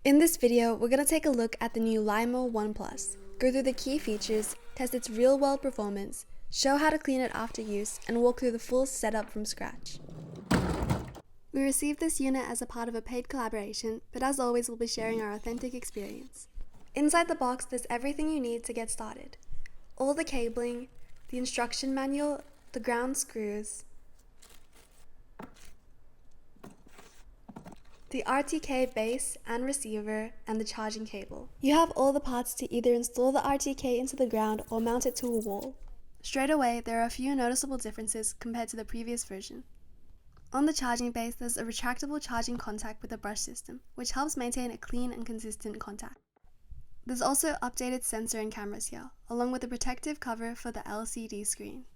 In this video, we're going to take a look at the new Lymow One Plus, go through the key features, test its real-world performance, show how to clean it after use, and walk through the full setup from scratch. We received this unit as a part of a paid collaboration, but as always, we'll be sharing our authentic experience. Inside the box, there's everything you need to get started. All the cabling, the instruction manual, the ground screws, the RTK base and receiver, and the charging cable. You have all the parts to either install the RTK into the ground or mount it to a wall. Straight away, there are a few noticeable differences compared to the previous version. On the charging base, there's a retractable charging contact with a brush system, which helps maintain a clean and consistent contact. There's also updated sensor and cameras here, along with a protective cover for the LCD screen.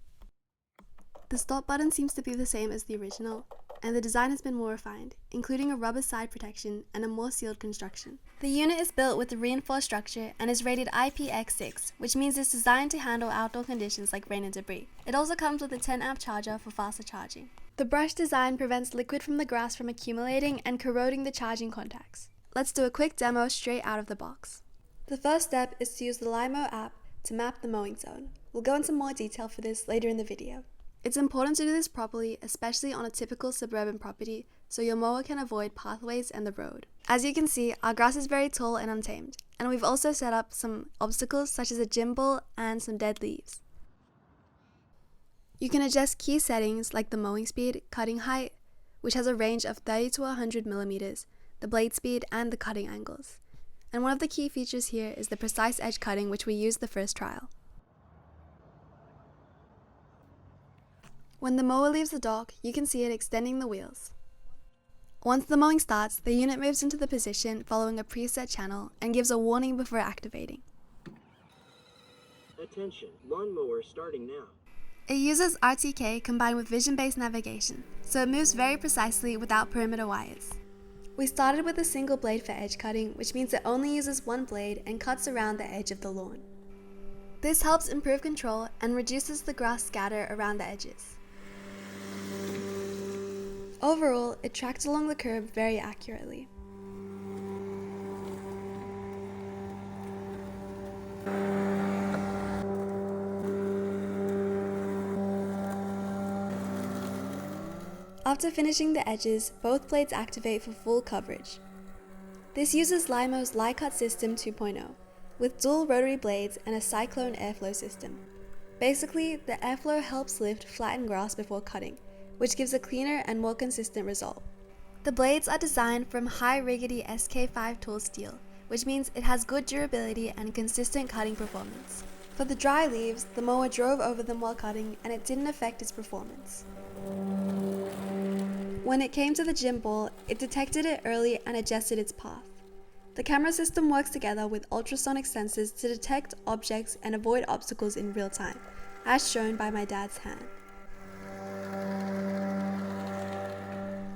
The stop button seems to be the same as the original, and the design has been more refined, including a rubber side protection and a more sealed construction. The unit is built with a reinforced structure and is rated IPX6, which means it's designed to handle outdoor conditions like rain and debris. It also comes with a 10-amp charger for faster charging. The brush design prevents liquid from the grass from accumulating and corroding the charging contacts. Let's do a quick demo straight out of the box. The first step is to use the Lymow app to map the mowing zone. We'll go into more detail for this later in the video. It's important to do this properly, especially on a typical suburban property, so your mower can avoid pathways and the road. As you can see, our grass is very tall and untamed, and we've also set up some obstacles such as a gym ball and some dead leaves. You can adjust key settings like the mowing speed, cutting height, which has a range of 30 to 100 millimeters, the blade speed, and the cutting angles. And one of the key features here is the precise edge cutting, which we used the first trial. When the mower leaves the dock, you can see it extending the wheels. Once the mowing starts, the unit moves into the position following a preset channel and gives a warning before activating. Attention, lawnmower starting now. It uses RTK combined with vision-based navigation, so it moves very precisely without perimeter wires. We started with a single blade for edge cutting, which means it only uses one blade and cuts around the edge of the lawn. This helps improve control and reduces the grass scatter around the edges. Overall, it tracked along the curb very accurately. After finishing the edges, both blades activate for full coverage. This uses Lymow's Lie-Cut System 2.0, with dual rotary blades and a cyclone airflow system. Basically, the airflow helps lift flattened grass before cutting, which gives a cleaner and more consistent result. The blades are designed from high riggedy SK5 tool steel, which means it has good durability and consistent cutting performance. For the dry leaves, the mower drove over them while cutting and it didn't affect its performance. When it came to the gym ball, it detected it early and adjusted its path. The camera system works together with ultrasonic sensors to detect objects and avoid obstacles in real time, as shown by my dad's hand.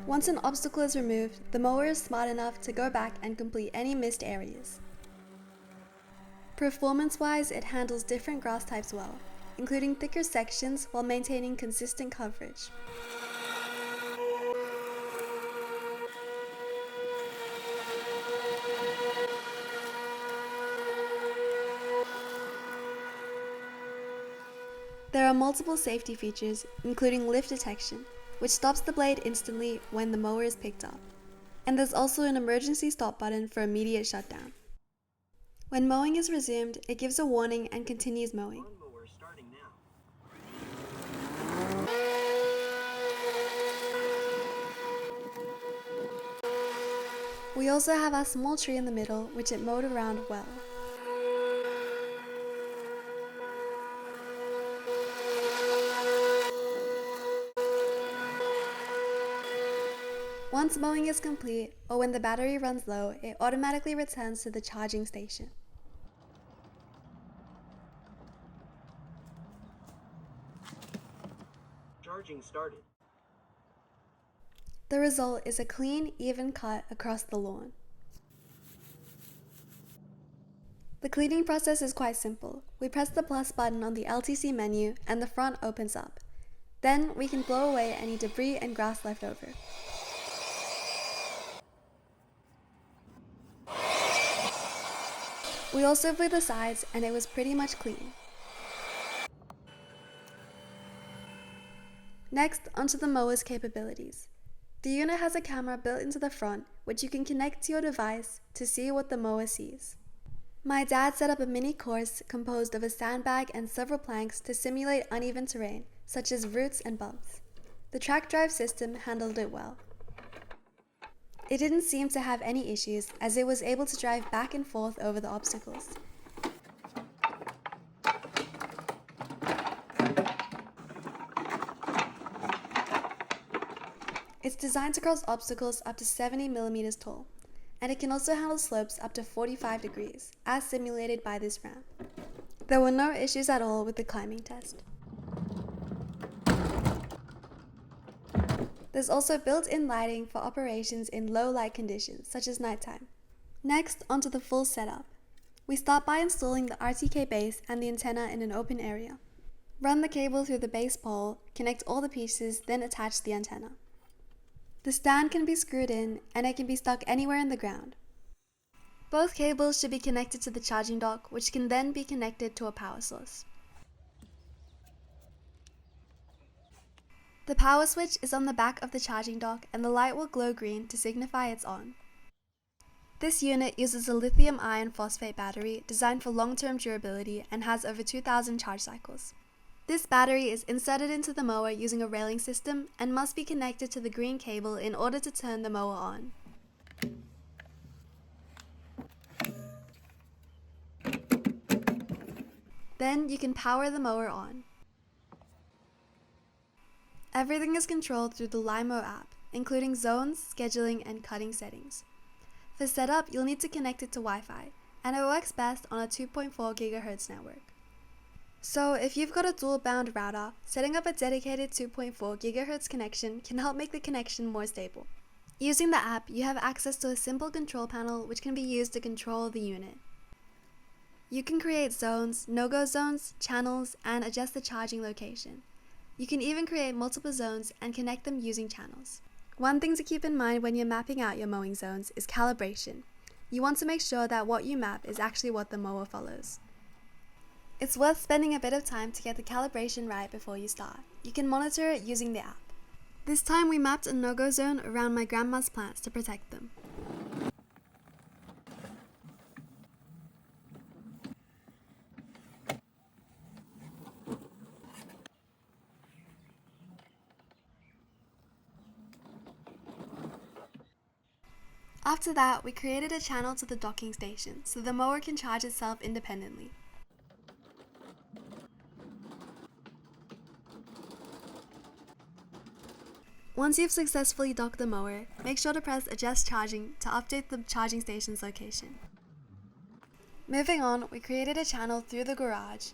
Once an obstacle is removed, the mower is smart enough to go back and complete any missed areas. Performance-wise, it handles different grass types well, including thicker sections while maintaining consistent coverage. There are multiple safety features, including lift detection, which stops the blade instantly when the mower is picked up. And there's also an emergency stop button for immediate shutdown. When mowing is resumed, it gives a warning and continues mowing. Lawnmower starting now. We also have our small tree in the middle, which it mowed around well. Once mowing is complete, or when the battery runs low, it automatically returns to the charging station. Charging started. The result is a clean, even cut across the lawn. The cleaning process is quite simple. We press the plus button on the LTC menu and the front opens up. Then we can blow away any debris and grass left over. We also blew the sides and it was pretty much clean. Next, onto the mower's capabilities. The unit has a camera built into the front, which you can connect to your device to see what the mower sees. My dad set up a mini course composed of a sandbag and several planks to simulate uneven terrain, such as roots and bumps. The track drive system handled it well. It didn't seem to have any issues as it was able to drive back and forth over the obstacles. It's designed to cross obstacles up to 70 millimeters tall, and it can also handle slopes up to 45 degrees, as simulated by this ramp. There were no issues at all with the climbing test. There's also built-in lighting for operations in low light conditions, such as nighttime. Next, onto the full setup. We start by installing the RTK base and the antenna in an open area. Run the cable through the base pole, connect all the pieces, then attach the antenna. The stand can be screwed in, and it can be stuck anywhere in the ground. Both cables should be connected to the charging dock, which can then be connected to a power source. The power switch is on the back of the charging dock, and the light will glow green to signify it's on. This unit uses a lithium iron phosphate battery designed for long-term durability and has over 2,000 charge cycles. This battery is inserted into the mower using a railing system and must be connected to the green cable in order to turn the mower on. Then you can power the mower on. Everything is controlled through the Lymow app, including zones, scheduling, and cutting settings. For setup, you'll need to connect it to Wi-Fi, and it works best on a 2.4 GHz network. So if you've got a dual-band router, setting up a dedicated 2.4 GHz connection can help make the connection more stable. Using the app, you have access to a simple control panel which can be used to control the unit. You can create zones, no-go zones, channels, and adjust the charging location. You can even create multiple zones and connect them using channels. One thing to keep in mind when you're mapping out your mowing zones is calibration. You want to make sure that what you map is actually what the mower follows. It's worth spending a bit of time to get the calibration right before you start. You can monitor it using the app. This time we mapped a no-go zone around my grandma's plants to protect them. After that, we created a channel to the docking station so the mower can charge itself independently. Once you've successfully docked the mower, make sure to press Adjust Charging to update the charging station's location. Moving on, we created a channel through the garage,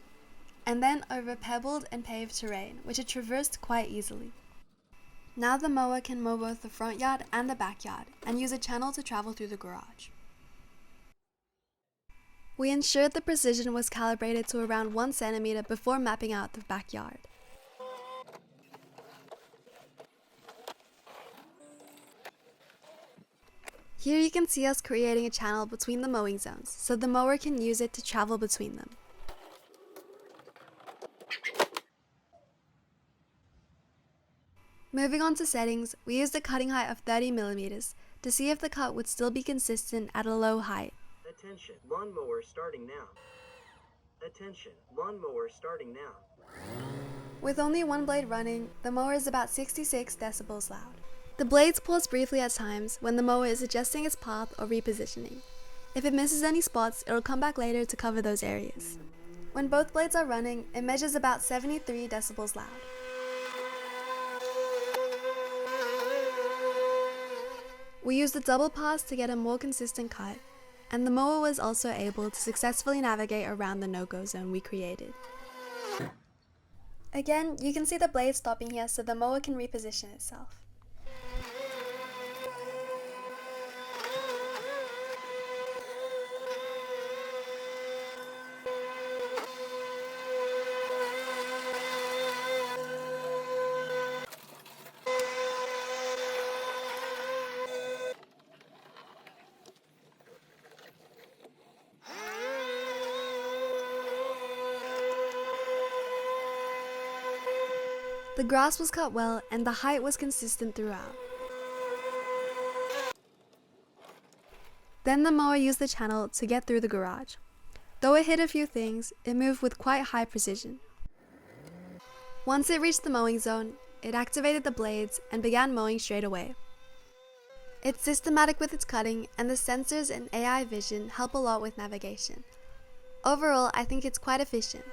and then over pebbled and paved terrain, which it traversed quite easily. Now the mower can mow both the front yard and the backyard, and use a channel to travel through the garage. We ensured the precision was calibrated to around 1 centimeter before mapping out the backyard. Here you can see us creating a channel between the mowing zones, so the mower can use it to travel between them. Moving on to settings, we used a cutting height of 30 millimeters to see if the cut would still be consistent at a low height. Attention, lawnmower starting now. Attention, lawnmower starting now. With only one blade running, the mower is about 66 decibels loud. The blades pause briefly at times when the mower is adjusting its path or repositioning. If it misses any spots, it'll come back later to cover those areas. When both blades are running, it measures about 73 decibels loud. We used a double pass to get a more consistent cut, and the mower was also able to successfully navigate around the no-go zone we created. Again, you can see the blade stopping here so the mower can reposition itself. The grass was cut well and the height was consistent throughout. Then the mower used the channel to get through the garage. Though it hit a few things, it moved with quite high precision. Once it reached the mowing zone, it activated the blades and began mowing straight away. It's systematic with its cutting, and the sensors and AI vision help a lot with navigation. Overall, I think it's quite efficient.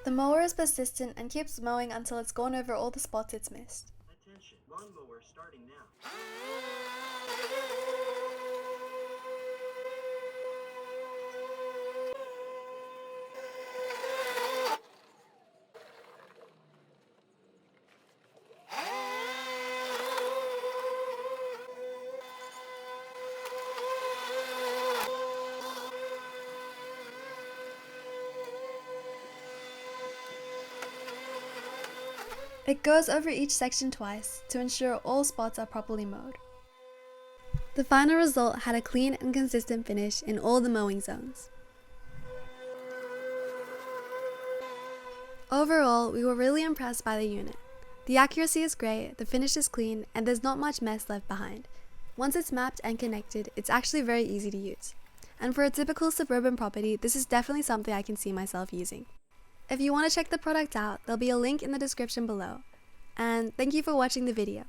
The mower is persistent and keeps mowing until it's gone over all the spots it's missed. Attention, lawnmower starting now. It goes over each section twice to ensure all spots are properly mowed. The final result had a clean and consistent finish in all the mowing zones. Overall, we were really impressed by the unit. The accuracy is great, the finish is clean, and there's not much mess left behind. Once it's mapped and connected, it's actually very easy to use. And for a typical suburban property, this is definitely something I can see myself using. If you want to check the product out, there'll be a link in the description below. And thank you for watching the video.